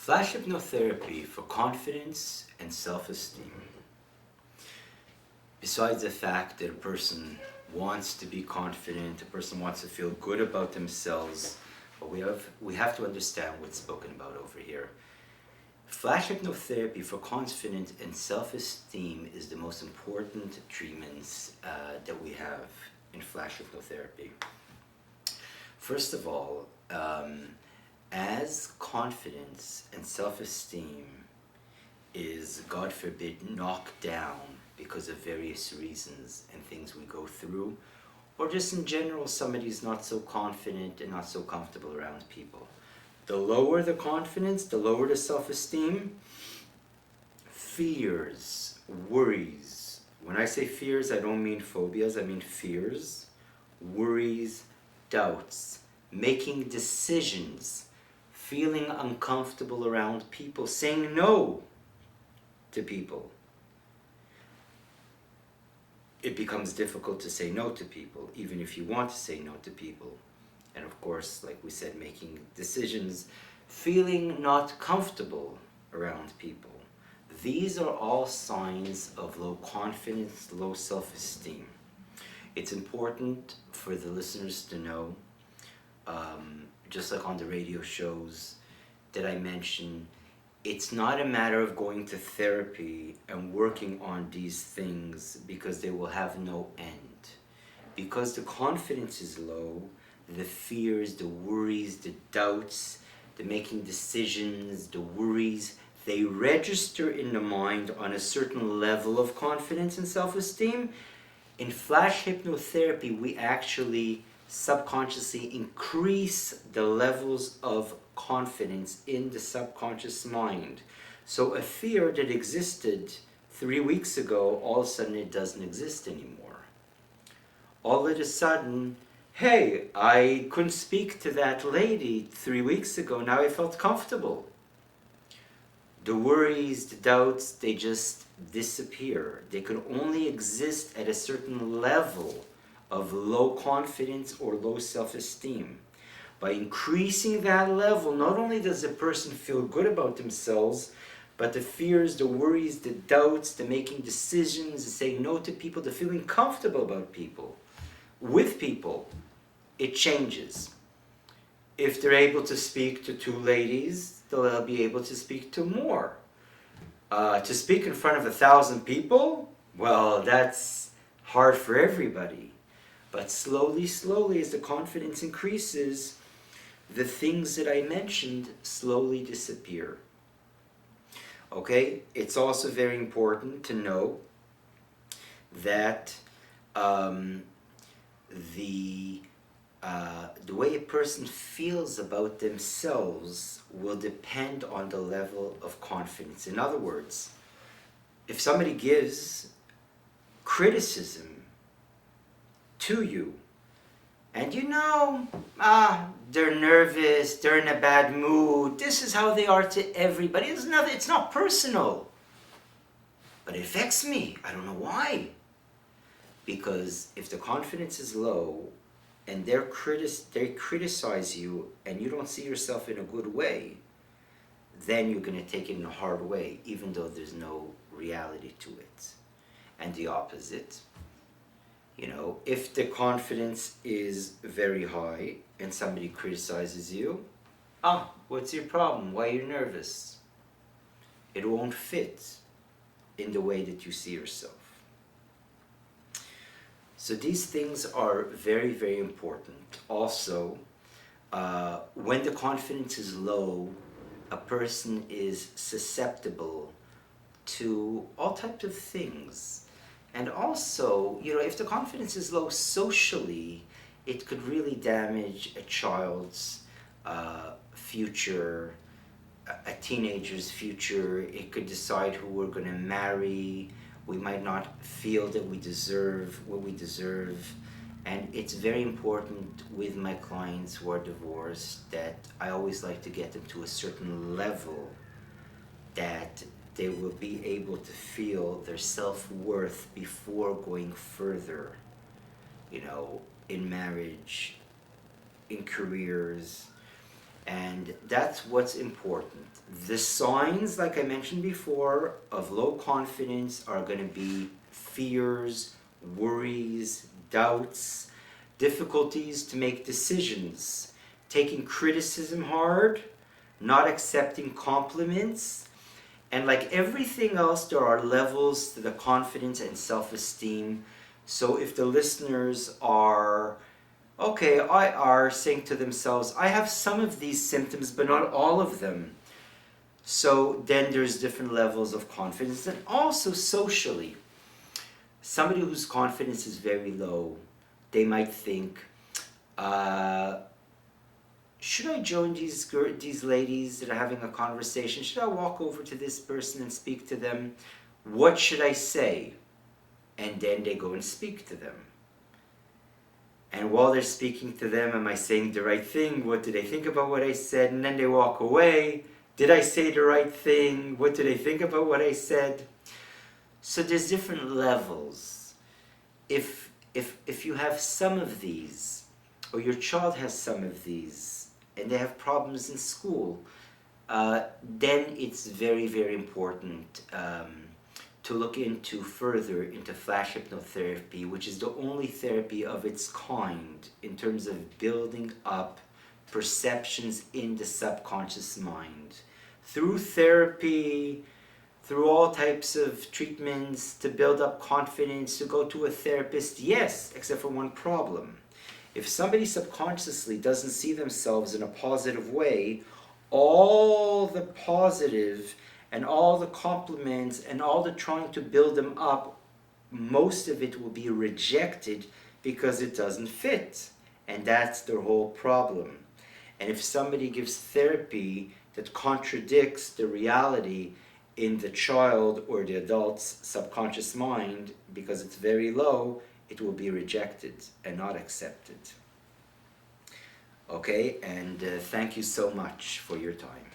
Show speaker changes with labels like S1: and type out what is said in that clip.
S1: Flash hypnotherapy for confidence and self-esteem. Besides the fact that a person wants to be confident, a person wants to feel good about themselves, but we have to understand what's spoken about over here. Flash hypnotherapy for confidence and self-esteem is the most important treatments that we have in flash hypnotherapy. First of all, as confidence and self-esteem is, God forbid, knocked down because of various reasons and things we go through, or just in general somebody's not so confident and not so comfortable around people. The lower the confidence, the lower the self-esteem, fears, worries. When I say fears, I don't mean phobias, I mean fears, worries, doubts, making decisions, feeling uncomfortable around people, saying no to people. It becomes difficult to say no to people, even if you want to say no to people. And of course, like we said, making decisions, feeling not comfortable around people. These are all signs of low confidence, low self-esteem. It's important for the listeners to know, just like on the radio shows that I mentioned, it's not a matter of going to therapy and working on these things because they will have no end. Because the confidence is low, the fears, the worries, the doubts, the making decisions, the worries, they register in the mind on a certain level of confidence and self-esteem. In flash hypnotherapy, we actually subconsciously increase the levels of confidence in the subconscious mind. So a fear that existed 3 weeks ago, all of a sudden it doesn't exist anymore. All of a sudden, hey, I couldn't speak to that lady 3 weeks ago, now I felt comfortable. The worries, the doubts, they just disappear. They could only exist at a certain level of low confidence or low self-esteem. By increasing that level, not only does the person feel good about themselves, but the fears, the worries, the doubts, the making decisions, the saying no to people, the feeling comfortable about people, with people, it changes. If they're able to speak to 2 ladies, they'll be able to speak to more. To speak in front of 1,000 people, well, that's hard for everybody. But slowly, as the confidence increases, the things that I mentioned slowly disappear. Okay, it's also very important to know that the way a person feels about themselves will depend on the level of confidence. In other words, if somebody gives criticism to you, and they're nervous, they're in a bad mood, this is how they are to everybody, it's not personal, but it affects me. I don't know why. Because if the confidence is low and they criticize you and you don't see yourself in a good way, then you're going to take it in a hard way, even though there's no reality to it. And the opposite, if the confidence is very high and somebody criticizes you, what's your problem? Why are you nervous? It won't fit in the way that you see yourself. So these things are very, very important. Also, when the confidence is low, a person is susceptible to all types of things. And also, if the confidence is low socially, it could really damage a child's future, a teenager's future. It could decide who we're going to marry. We might not feel that we deserve what we deserve. And it's very important with my clients who are divorced that I always like to get them to a certain level that they will be able to feel their self-worth before going further, in marriage, in careers. And that's what's important. The signs, like I mentioned before, of low confidence are going to be fears, worries, doubts, difficulties to make decisions, taking criticism hard, not accepting compliments, and like everything else, there are levels to the confidence and self-esteem. So if the listeners are are saying to themselves, I have some of these symptoms, but not all of them. So then there's different levels of confidence. And also socially, somebody whose confidence is very low, they might think, should I join these ladies that are having a conversation? Should I walk over to this person and speak to them? What should I say? And then they go and speak to them. And while they're speaking to them, am I saying the right thing? What do they think about what I said? And then they walk away. Did I say the right thing? What do they think about what I said? So there's different levels. If you have some of these, or your child has some of these, and they have problems in school, then it's very, very important to look further into flash hypnotherapy, which is the only therapy of its kind in terms of building up perceptions in the subconscious mind. Through therapy, through all types of treatments to build up confidence, to go to a therapist, yes, except for one problem. If somebody subconsciously doesn't see themselves in a positive way, all the positive and all the compliments and all the trying to build them up, most of it will be rejected because it doesn't fit. And that's their whole problem. And if somebody gives therapy that contradicts the reality in the child or the adult's subconscious mind because it's very low, it will be rejected and not accepted. Okay, and thank you so much for your time.